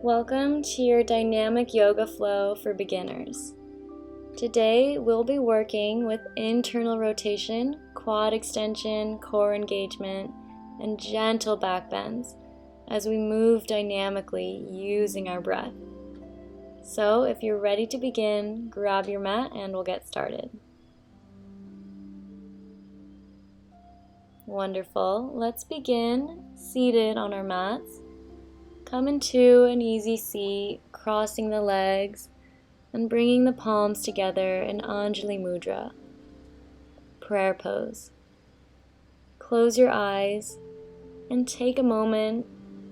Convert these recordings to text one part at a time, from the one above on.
Welcome to your dynamic yoga flow for beginners. Today we'll be working with internal rotation, quad extension, core engagement, and gentle back bends as we move dynamically using our breath. So if you're ready to begin, grab your mat and we'll get started. Wonderful. Let's begin seated on our mats. Come into an easy seat, crossing the legs and bringing the palms together in Anjali Mudra, prayer pose. Close your eyes and take a moment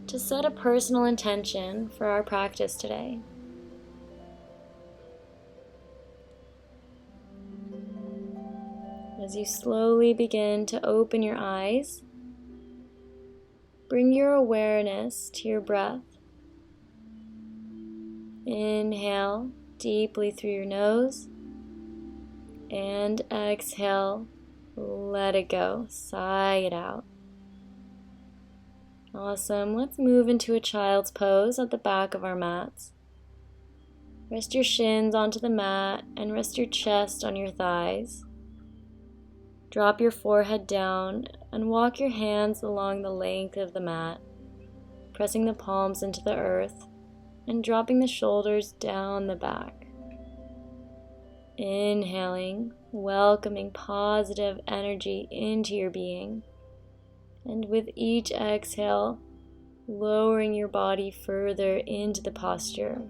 to set a personal intention for our practice today. As you slowly begin to open your eyes, bring your awareness to your breath. Inhale deeply through your nose and exhale, let it go, sigh it out. Awesome. Let's move into a child's pose at the back of our mats. Rest your shins onto the mat and rest your chest on your thighs. Drop your forehead down and walk your hands along the length of the mat, pressing the palms into the earth and dropping the shoulders down the back. Inhaling, welcoming positive energy into your being, and with each exhale, lowering your body further into the posture,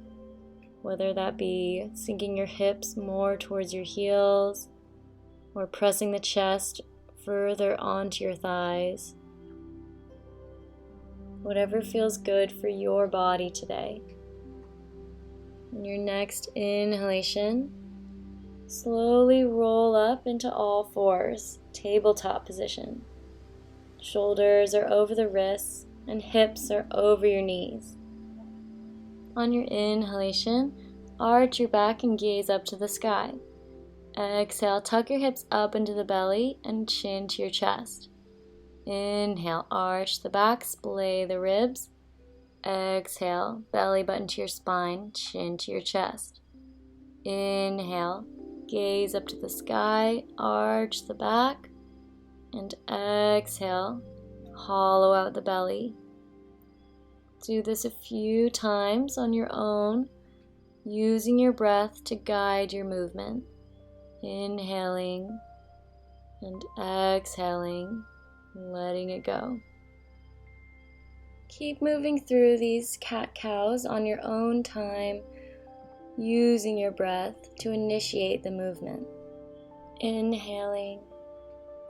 whether that be sinking your hips more towards your heels, or pressing the chest further onto your thighs. Whatever feels good for your body today. In your next inhalation, slowly roll up into all fours, tabletop position. Shoulders are over the wrists and hips are over your knees. On your inhalation, arch your back and gaze up to the sky. Exhale, tuck your hips up into the belly and chin to your chest. Inhale, arch the back, splay the ribs. Exhale, belly button to your spine, chin to your chest. Inhale, gaze up to the sky, arch the back. And exhale, hollow out the belly. Do this a few times on your own, using your breath to guide your movement. Inhaling and exhaling, letting it go. Keep moving through these cat-cows on your own time, using your breath to initiate the movement. Inhaling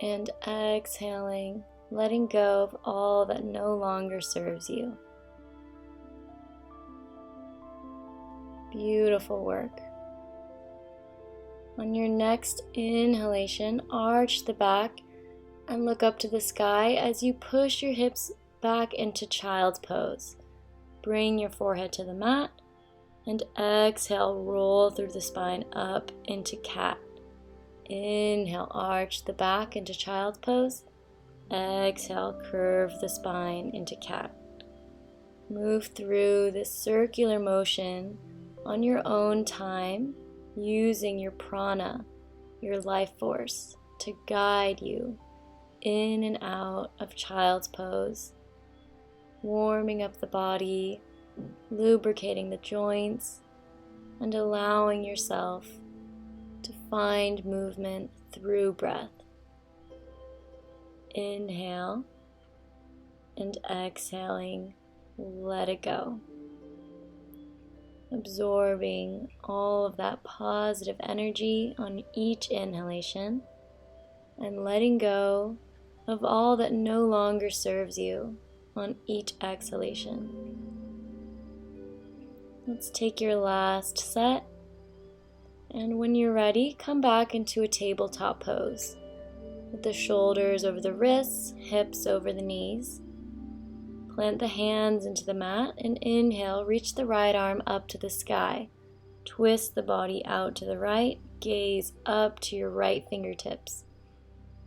and exhaling, letting go of all that no longer serves you. Beautiful work. On your next inhalation, arch the back and look up to the sky as you push your hips back into child's pose. Bring your forehead to the mat and exhale, roll through the spine up into cat. Inhale, arch the back into child's pose. Exhale, curve the spine into cat. Move through this circular motion on your own time, using your prana, your life force, to guide you in and out of child's pose, warming up the body, lubricating the joints, and allowing yourself to find movement through breath. Inhale and exhaling, let it go. Absorbing all of that positive energy on each inhalation and letting go of all that no longer serves you on each exhalation. Let's take your last set, and when you're ready, come back into a tabletop pose with the shoulders over the wrists, hips over the knees. Plant the hands into the mat and inhale, reach the right arm up to the sky. Twist the body out to the right, gaze up to your right fingertips.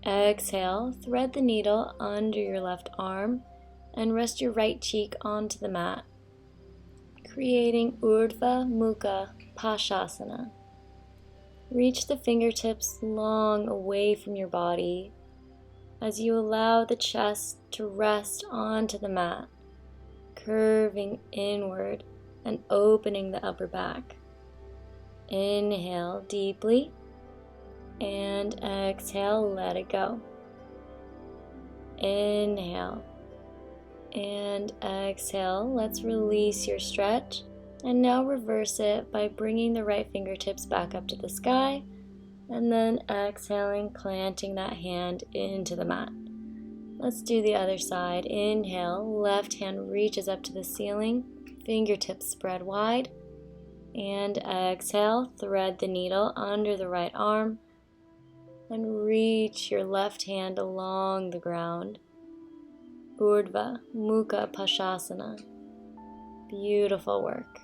Exhale, thread the needle under your left arm and rest your right cheek onto the mat. creating Urdhva Mukha Pashasana. Reach the fingertips long away from your body as you allow the chest to rest onto the mat, curving inward and opening the upper back. Inhale deeply and exhale, let it go. Inhale and exhale. Let's release your stretch. And now reverse it by bringing the right fingertips back up to the sky and then exhaling, planting that hand into the mat. Let's do the other side. Inhale, left hand reaches up to the ceiling, fingertips spread wide. And exhale, thread the needle under the right arm and reach your left hand along the ground. Urdhva Mukha Pashasana. Beautiful work.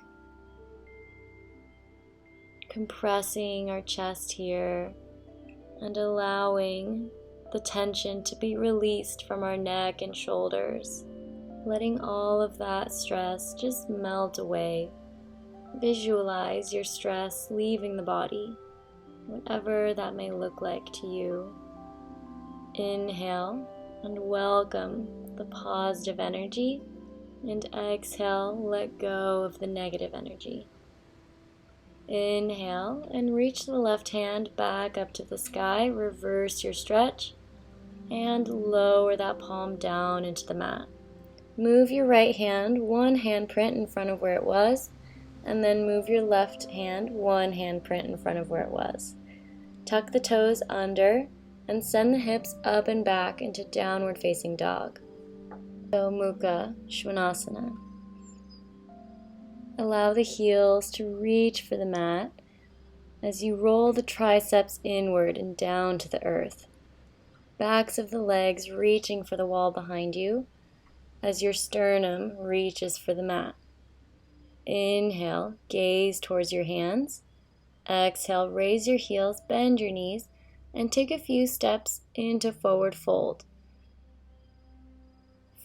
Compressing our chest here and allowing the tension to be released from our neck and shoulders, letting all of that stress just melt away. Visualize your stress leaving the body, whatever that may look like to you. Inhale and welcome the positive energy, and exhale, let go of the negative energy. Inhale and reach the left hand back up to the sky, reverse your stretch, and lower that palm down into the mat. Move your right hand one handprint in front of where it was, and then move your left hand one handprint in front of where it was. Tuck the toes under and send the hips up and back into downward facing dog. So Mukha Svanasana. Allow the heels to reach for the mat as you roll the triceps inward and down to the earth. Backs of the legs reaching for the wall behind you as your sternum reaches for the mat. Inhale, gaze towards your hands. Exhale, raise your heels, bend your knees, and take a few steps into forward fold.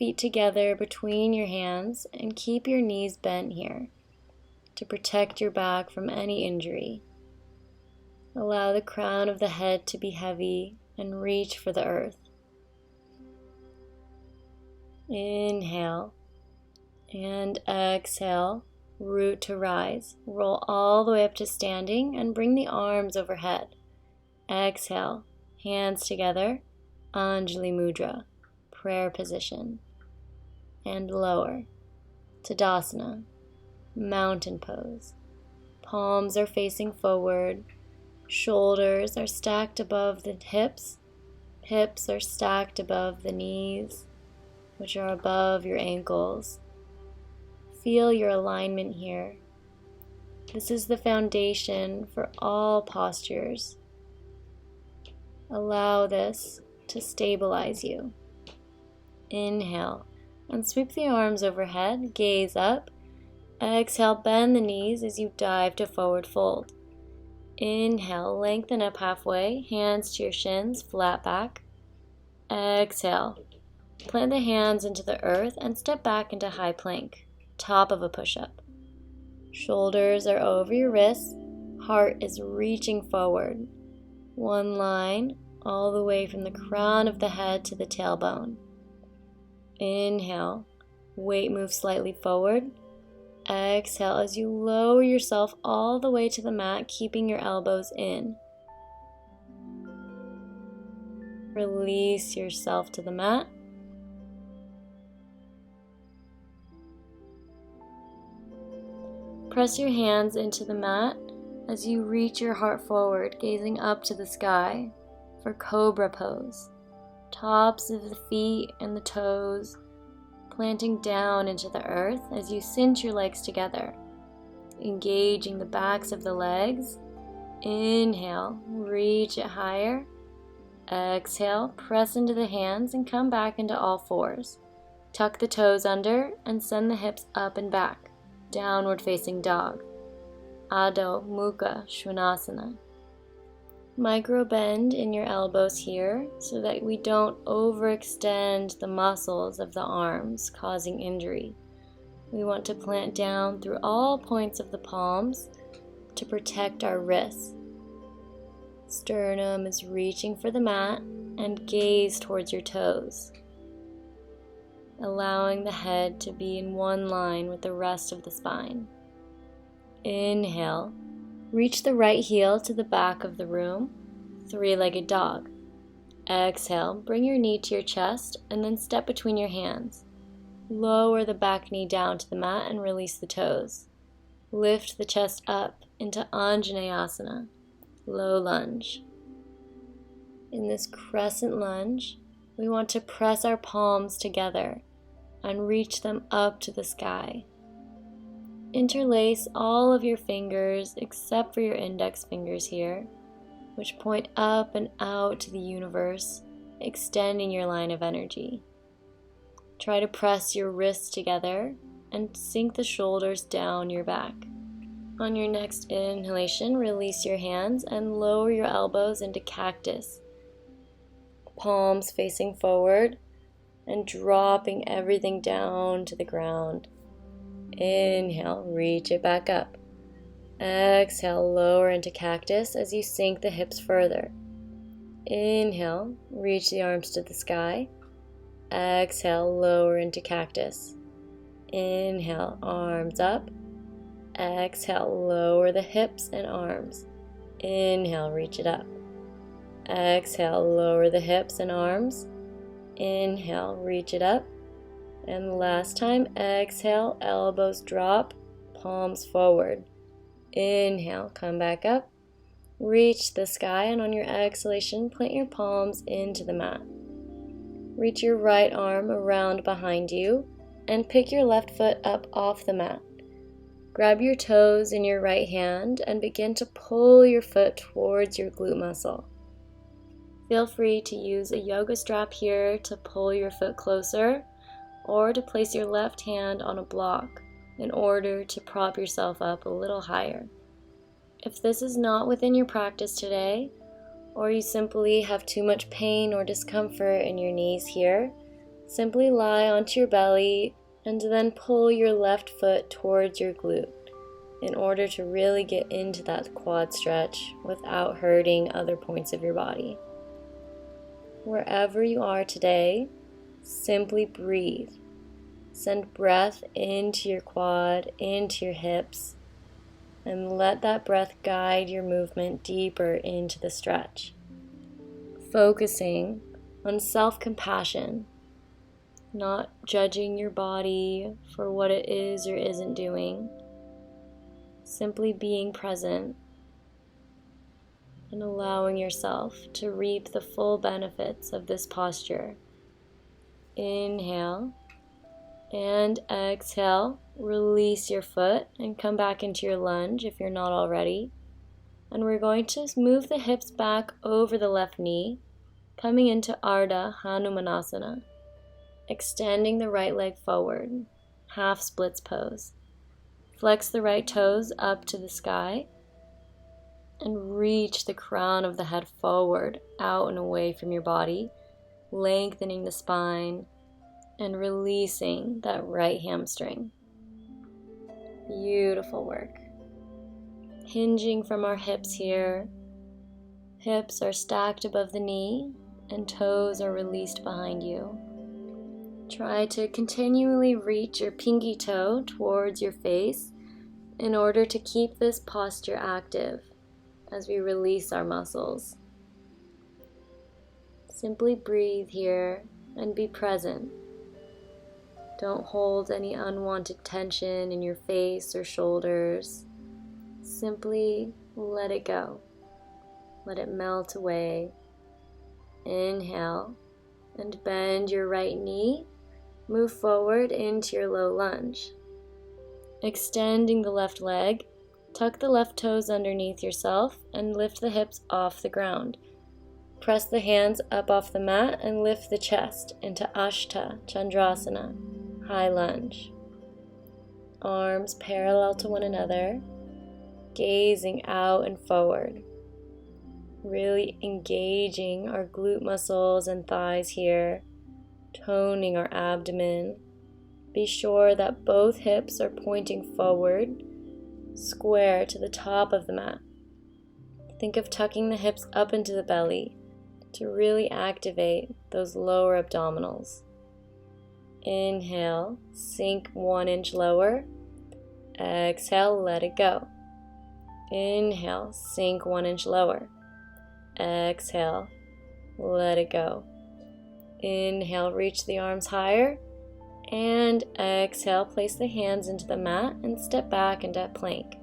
Feet together between your hands and keep your knees bent here to protect your back from any injury. Allow the crown of the head to be heavy and reach for the earth. Inhale and exhale, root to rise. Roll all the way up to standing and bring the arms overhead. Exhale, hands together, Anjali Mudra, prayer position. And lower, Tadasana, mountain pose. Palms are facing forward, shoulders are stacked above the hips, hips are stacked above the knees, which are above your ankles. Feel your alignment here. This is the foundation for all postures. Allow this to stabilize you. Inhale and sweep the arms overhead, gaze up. Exhale, bend the knees as you dive to forward fold. Inhale, lengthen up halfway, hands to your shins, flat back. Exhale, plant the hands into the earth and step back into high plank, top of a push-up. Shoulders are over your wrists, heart is reaching forward. One line all the way from the crown of the head to the tailbone. Inhale, weight moves slightly forward. Exhale as you lower yourself all the way to the mat, keeping your elbows in. Release yourself to the mat. Press your hands into the mat as you reach your heart forward, gazing up to the sky for Cobra Pose. Tops of the feet and the toes planting down into the earth as you cinch your legs together, engaging the backs of the legs. Inhale, reach it higher. Exhale, press into the hands and come back into all fours. Tuck the toes under and send the hips up and back, downward facing dog. Adho Mukha Svanasana. Micro bend in your elbows here so that we don't overextend the muscles of the arms, causing injury. we want to plant down through all points of the palms to protect our wrists. Sternum is reaching for the mat and gaze towards your toes, allowing the head to be in one line with the rest of the spine. Inhale, reach the right heel to the back of the room, three-legged dog. Exhale, bring your knee to your chest and then step between your hands. Lower the back knee down to the mat and release the toes. Lift the chest up into Anjanayasana Low Lunge. In this Crescent Lunge, we want to press our palms together and reach them up to the sky. Interlace all of your fingers except for your index fingers here, which point up and out to the universe, extending your line of energy. Try to press your wrists together and sink the shoulders down your back. On your next inhalation, release your hands and lower your elbows into cactus. Palms facing forward and dropping everything down to the ground. Inhale, reach it back up. Exhale, lower into cactus as you sink the hips further. Inhale, reach the arms to the sky. Exhale, lower into cactus. Inhale, arms up. Exhale, lower the hips and arms. Inhale, reach it up. Exhale, lower the hips and arms. Inhale, reach it up. And last time, exhale, elbows drop, palms forward. Inhale, come back up. Reach the sky, and on your exhalation, plant your palms into the mat. Reach your right arm around behind you and pick your left foot up off the mat. Grab your toes in your right hand and begin to pull your foot towards your glute muscle. Feel free to use a yoga strap here to pull your foot closer, or to place your left hand on a block in order to prop yourself up a little higher. If this is not within your practice today, or you simply have too much pain or discomfort in your knees here, simply lie onto your belly and then pull your left foot towards your glute in order to really get into that quad stretch without hurting other points of your body. Wherever you are today, simply breathe. Send breath into your quad, into your hips, and let that breath guide your movement deeper into the stretch. Focusing on self-compassion, not judging your body for what it is or isn't doing, simply being present and allowing yourself to reap the full benefits of this posture. Inhale and exhale, release your foot and come back into your lunge if you're not already. And we're going to move the hips back over the left knee, coming into Arda, Hanumanasana. Extending the right leg forward, half splits pose. Flex the right toes up to the sky and reach the crown of the head forward, out and away from your body, lengthening the spine and releasing that right hamstring. Beautiful work. Hinging from our hips here. Hips are stacked above the knee and toes are released behind you. Try to continually reach your pinky toe towards your face in order to keep this posture active as we release our muscles. Simply breathe here and be present. Don't hold any unwanted tension in your face or shoulders. Simply let it go. Let it melt away. Inhale and bend your right knee. Move forward into your low lunge. Extending the left leg, tuck the left toes underneath yourself and lift the hips off the ground. Press the hands up off the mat and lift the chest into Ashta, Chandrasana, high lunge. Arms parallel to one another, gazing out and forward. Really engaging our glute muscles and thighs here. Toning our abdomen, Be sure that both hips are pointing forward, square to the top of the mat. Think of tucking the hips up into the belly to really activate those lower abdominals. Inhale, sink 1 inch lower. Exhale, let it go. Inhale, sink 1 inch lower. Exhale, let it go. Inhale, reach the arms higher. And exhale, place the hands into the mat and step back into plank.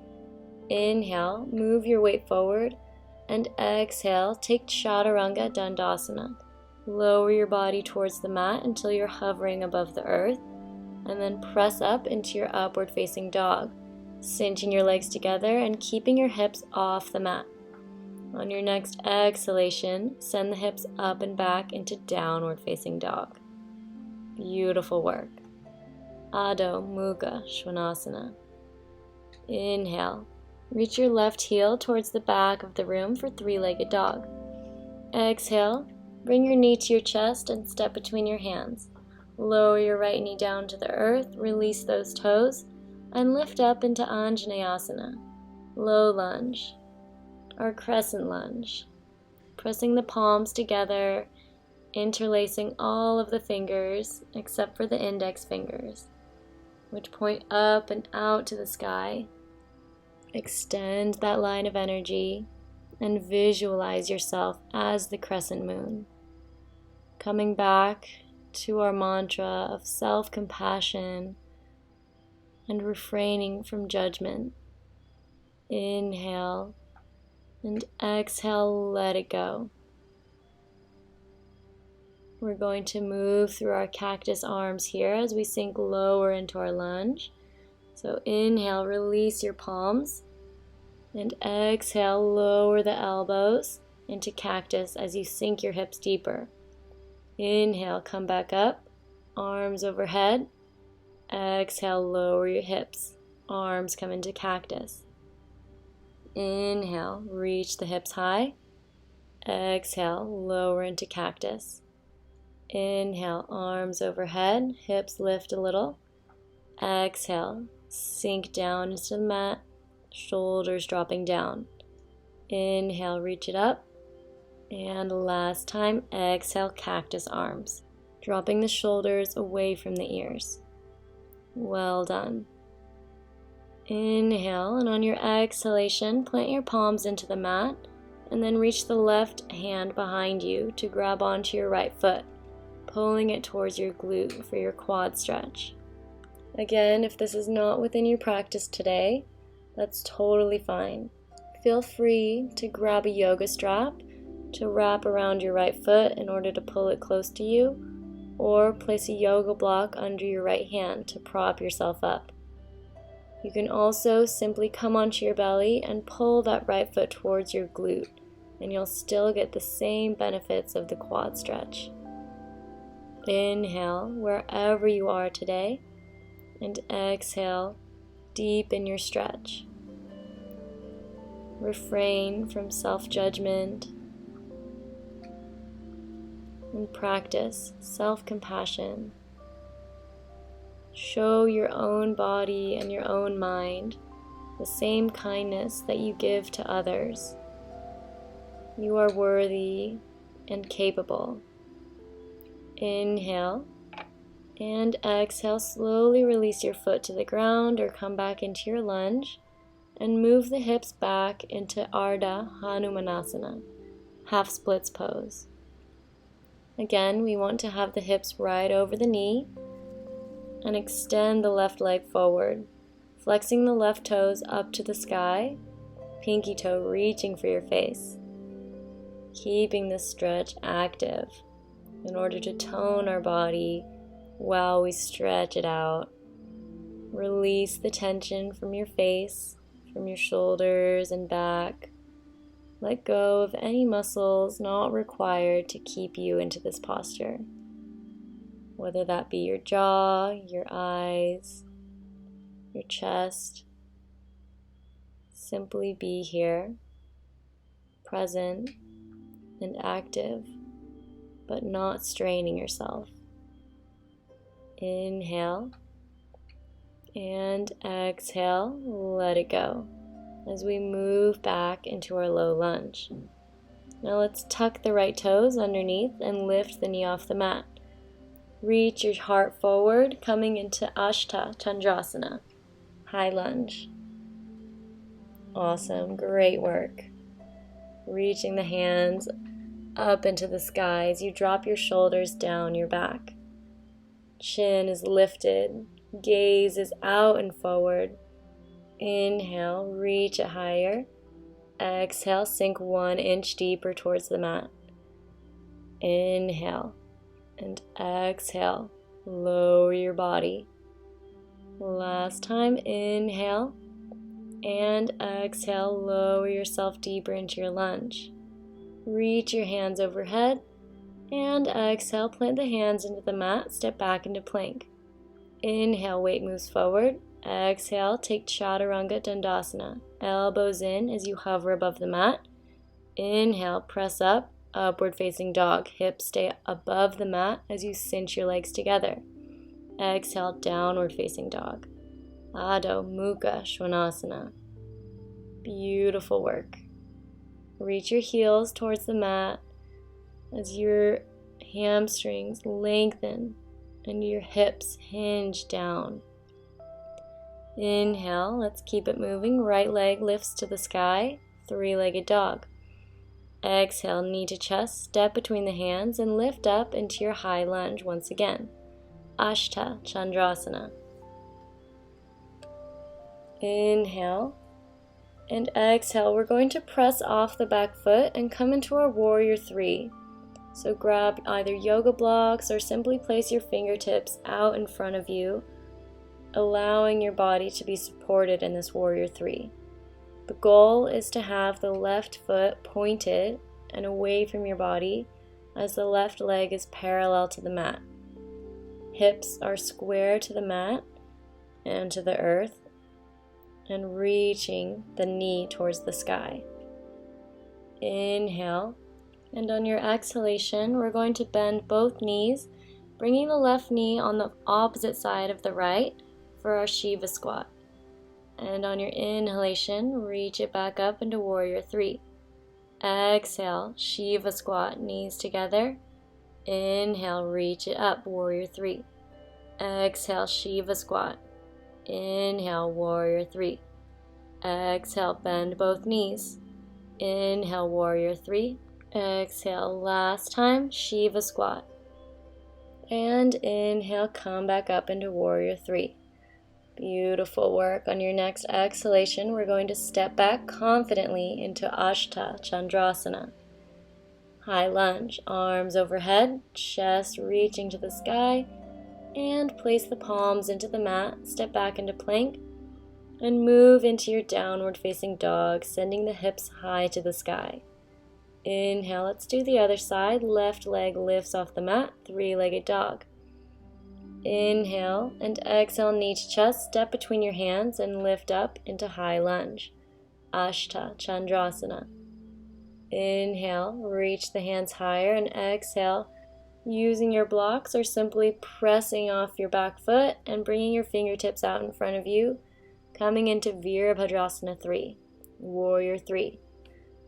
Inhale, move your weight forward. And exhale, take Chaturanga Dandasana. Lower your body towards the mat until you're hovering above the earth. And then press up into your upward facing dog, cinching your legs together and keeping your hips off the mat. On your next exhalation, send the hips up and back into downward facing dog. Beautiful work. Adho Mukha Svanasana. Inhale. Reach your left heel towards the back of the room for three-legged dog. Exhale. Bring your knee to your chest and step between your hands. Lower your right knee down to the earth, release those toes, and lift up into Anjanayasana Low Lunge, or Crescent Lunge. Pressing the palms together, interlacing all of the fingers except for the index fingers, which point up and out to the sky. Extend that line of energy and visualize yourself as the crescent moon. Coming back to our mantra of self-compassion and refraining from judgment. Inhale and exhale, let it go. We're going to move through our cactus arms here as we sink lower into our lunge. So inhale, release your palms, and exhale, lower the elbows into cactus as you sink your hips deeper. Inhale, come back up, arms overhead. Exhale, lower your hips, arms come into cactus. Inhale, reach the hips high. Exhale, lower into cactus. Inhale, arms overhead, hips lift a little. Exhale, sink down into the mat, shoulders dropping down. Inhale, reach it up. And last time, exhale, cactus arms, dropping the shoulders away from the ears. Well done. Inhale, and on your exhalation, plant your palms into the mat, and then reach the left hand behind you to grab onto your right foot, pulling it towards your glute for your quad stretch. Again, if this is not within your practice today, that's totally fine. Feel free to grab a yoga strap to wrap around your right foot in order to pull it close to you, or place a yoga block under your right hand to prop yourself up. You can also simply come onto your belly and pull that right foot towards your glute, and you'll still get the same benefits of the quad stretch. Inhale wherever you are today, and exhale, deepen your stretch. Refrain from self-judgment and practice self-compassion. Show your own body and your own mind the same kindness that you give to others. You are worthy and capable. Inhale and exhale, slowly release your foot to the ground or come back into your lunge and move the hips back into Arda Hanumanasana, half splits pose. Again, we want to have the hips right over the knee and extend the left leg forward, flexing the left toes up to the sky, pinky toe reaching for your face. Keeping this stretch active in order to tone our body while we stretch it out. Release the tension from your face, from your shoulders and back. Let go of any muscles not required to keep you into this posture, whether that be your jaw, your eyes, your chest. Simply be here, present and active, but not straining yourself. Inhale And exhale, let it go as we move back into our low lunge. Now let's tuck the right toes underneath and lift the knee off the mat. Reach your heart forward, coming into Ashta, Chandrasana, high lunge. Awesome, great work. Reaching the hands up into the sky as you drop your shoulders down your back. Chin is lifted, gaze is out and forward. Inhale, reach it higher. Exhale, sink 1 inch deeper towards the mat. Inhale and exhale, lower your body. Last time, inhale and exhale, lower yourself deeper into your lunge. Reach your hands overhead and exhale, plant the hands into the mat, step back into plank. Inhale, weight moves forward. Exhale, take Chaturanga Dandasana. Elbows in as you hover above the mat. Inhale, press up, upward facing dog. Hips stay above the mat as you cinch your legs together. Exhale, downward facing dog. Adho Mukha Svanasana. Beautiful work. Reach your heels towards the mat as your hamstrings lengthen and your hips hinge down. Inhale, let's keep it moving. Right leg lifts to the sky, 3-legged dog. Exhale, knee to chest, step between the hands and lift up into your high lunge once again. Ashta, Chandrasana. Inhale and exhale. We're going to press off the back foot and come into our warrior 3. So grab either yoga blocks or simply place your fingertips out in front of you, allowing your body to be supported in this warrior 3. The goal is to have the left foot pointed and away from your body as the left leg is parallel to the mat. Hips are square to the mat and to the earth, and reaching the knee towards the sky. Inhale, and on your exhalation, we're going to bend both knees, bringing the left knee on the opposite side of the right for our Shiva squat. And on your inhalation, reach it back up into warrior 3. Exhale, Shiva squat, knees together. Inhale, reach it up, warrior 3. Exhale, Shiva squat. Inhale, warrior 3. Exhale, bend both knees. Inhale, warrior 3. Exhale, last time, Shiva squat. And inhale, come back up into warrior 3. Beautiful work. On your next exhalation, we're going to step back confidently into Ashta, Chandrasana. High lunge, arms overhead, chest reaching to the sky, and place the palms into the mat, step back into plank, and move into your downward facing dog, sending the hips high to the sky. Inhale, let's do the other side. Left leg lifts off the mat, 3-legged dog. Inhale and exhale, knee to chest, step between your hands and lift up into high lunge. Ashta, Chandrasana. Inhale, reach the hands higher, and exhale, using your blocks or simply pressing off your back foot and bringing your fingertips out in front of you, coming into Virabhadrasana 3, warrior 3.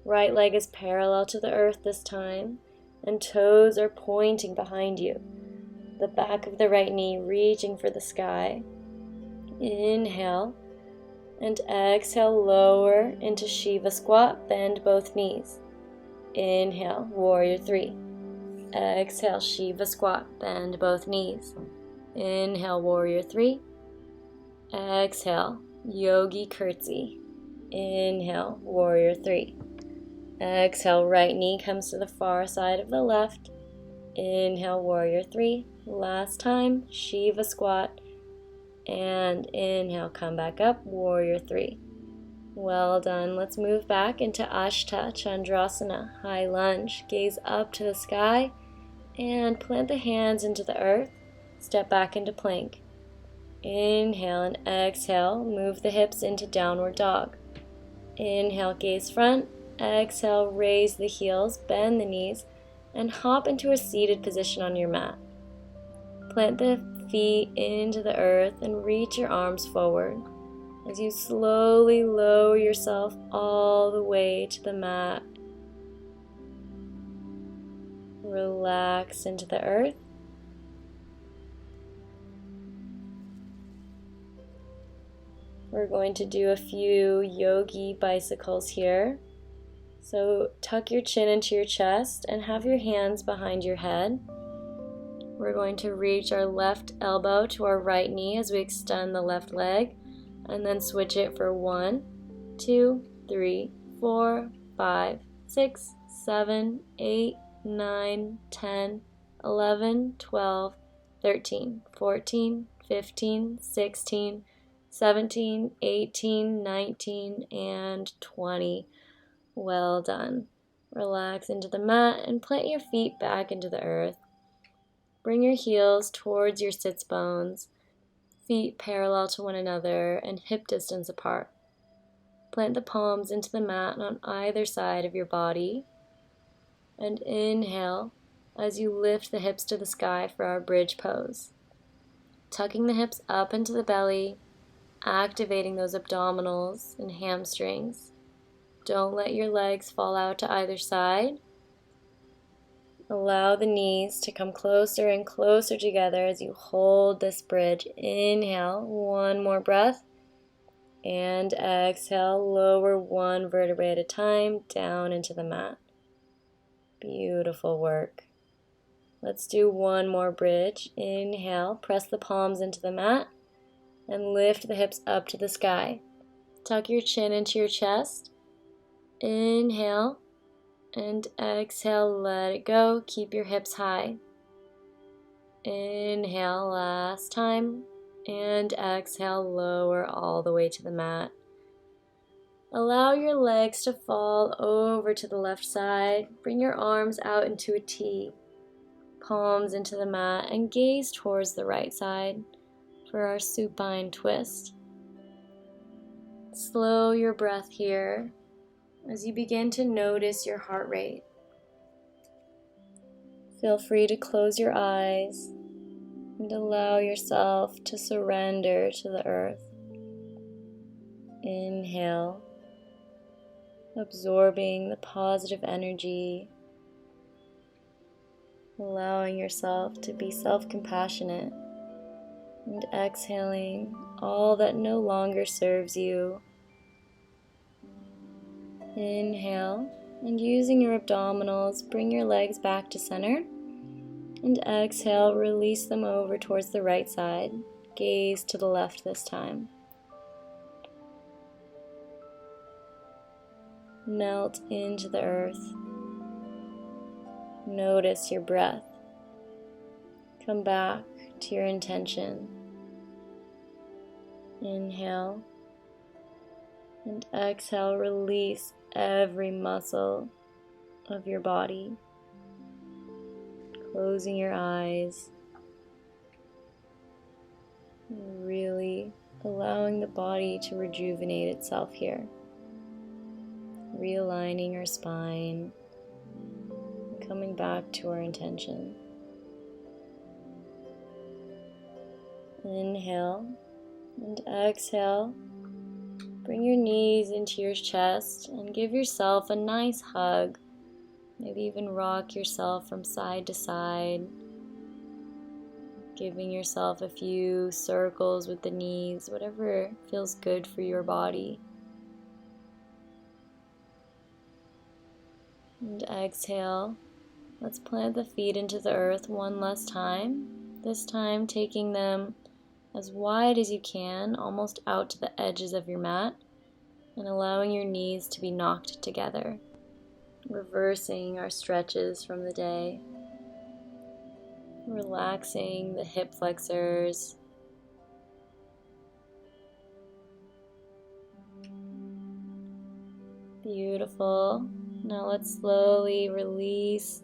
Right leg is parallel to the earth this time, and toes are pointing behind you. The back of the right knee reaching for the sky. Inhale and exhale, lower into Shiva squat, bend both knees. Inhale, warrior 3. Exhale, Shiva squat, bend both knees. Inhale, warrior 3. Exhale, yogi curtsy. Inhale, warrior 3. Exhale, right knee comes to the far side of the left. Inhale, warrior 3. Last time, Shiva squat. And inhale, come back up, warrior 3. Well done. Let's move back into Ashta, Chandrasana, high lunge. Gaze up to the sky and plant the hands into the earth. Step back into plank. Inhale and exhale, move the hips into downward dog. Inhale, gaze front. Exhale, raise the heels, bend the knees, and hop into a seated position on your mat. Plant the feet into the earth and reach your arms forward as you slowly lower yourself all the way to the mat. Relax into the earth. We're going to do a few Yogi Bicycles here. So tuck your chin into your chest and have your hands behind your head. We're going to reach our left elbow to our right knee as we extend the left leg, and then switch it for 1, 2, 3, 4, 5, 6, 7, 8, 9, 10, 11, 12, 13, 14, 15, 16, 17, 18, 19, and 20. Well done. Relax into the mat and plant your feet back into the earth. Bring your heels towards your sits bones, feet parallel to one another and hip distance apart. Plant the palms into the mat on either side of your body. And inhale as you lift the hips to the sky for our bridge pose. Tucking the hips up into the belly, activating those abdominals and hamstrings. Don't let your legs fall out to either side. Allow the knees to come closer and closer together as you hold this bridge. Inhale, one more breath. And exhale, lower one vertebrae at a time down into the mat. Beautiful work. Let's do one more bridge. Inhale, press the palms into the mat and lift the hips up to the sky. Tuck your chin into your chest. Inhale. And exhale, let it go. Keep your hips high. Inhale, last time. And exhale, lower all the way to the mat. Allow your legs to fall over to the left side. Bring your arms out into a T. Palms into the mat and gaze towards the right side for our Supine Twist. Slow your breath here as you begin to notice your heart rate. Feel free to close your eyes and allow yourself to surrender to the earth. Inhale, absorbing the positive energy, allowing yourself to be self-compassionate, and exhaling all that no longer serves you. Inhale, and using your abdominals, bring your legs back to center, and exhale, release them over towards the right side. Gaze to the left this time. Melt into the earth. Notice your breath. Come back to your intention. Inhale, and exhale, release every muscle of your body, closing your eyes, really allowing the body to rejuvenate itself here, realigning our spine, coming back to our intention. Inhale and exhale. Bring your knees into your chest and give yourself a nice hug. Maybe even rock yourself from side to side, giving yourself a few circles with the knees, whatever feels good for your body. And exhale. Let's plant the feet into the earth one last time. This time taking them as wide as you can, almost out to the edges of your mat, and allowing your knees to be knocked together. Reversing our stretches from the day. Relaxing the hip flexors. Beautiful. Now let's slowly release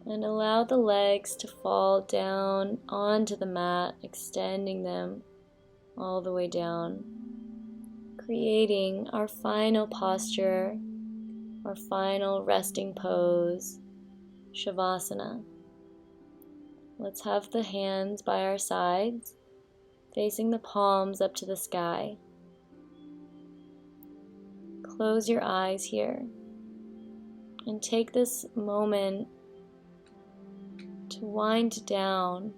and allow the legs to fall down onto the mat, extending them all the way down, creating our final posture, our final resting pose, Shavasana. Let's have the hands by our sides, facing the palms up to the sky. Close your eyes here and take this moment to wind down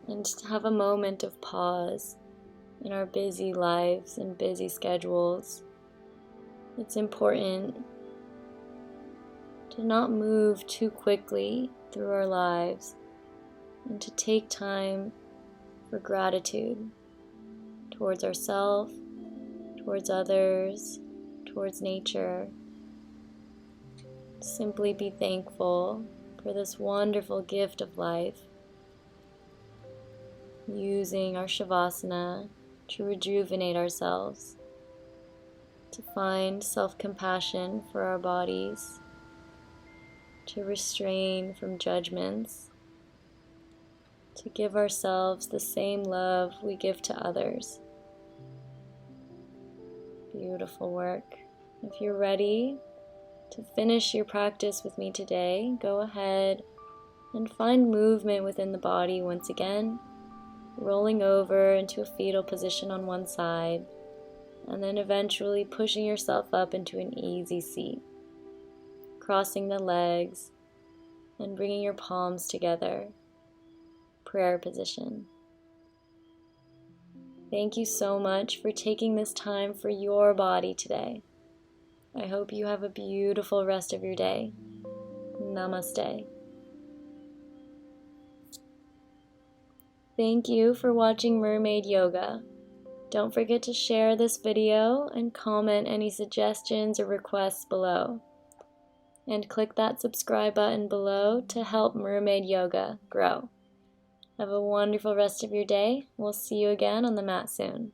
and to have a moment of pause in our busy lives and busy schedules. It's important to not move too quickly through our lives and to take time for gratitude towards ourselves, towards others, towards nature. Simply be thankful for this wonderful gift of life, using our Shavasana to rejuvenate ourselves, to find self-compassion for our bodies, to restrain from judgments, to give ourselves the same love we give to others. Beautiful work. If you're ready to finish your practice with me today, go ahead and find movement within the body once again, rolling over into a fetal position on one side, and then eventually pushing yourself up into an easy seat, crossing the legs and bringing your palms together, prayer position. Thank you so much for taking this time for your body today. I hope you have a beautiful rest of your day. Namaste. Thank you for watching Mermaid Yoga. Don't forget to share this video and comment any suggestions or requests below. And click that subscribe button below to help Mermaid Yoga grow. Have a wonderful rest of your day. We'll see you again on the mat soon.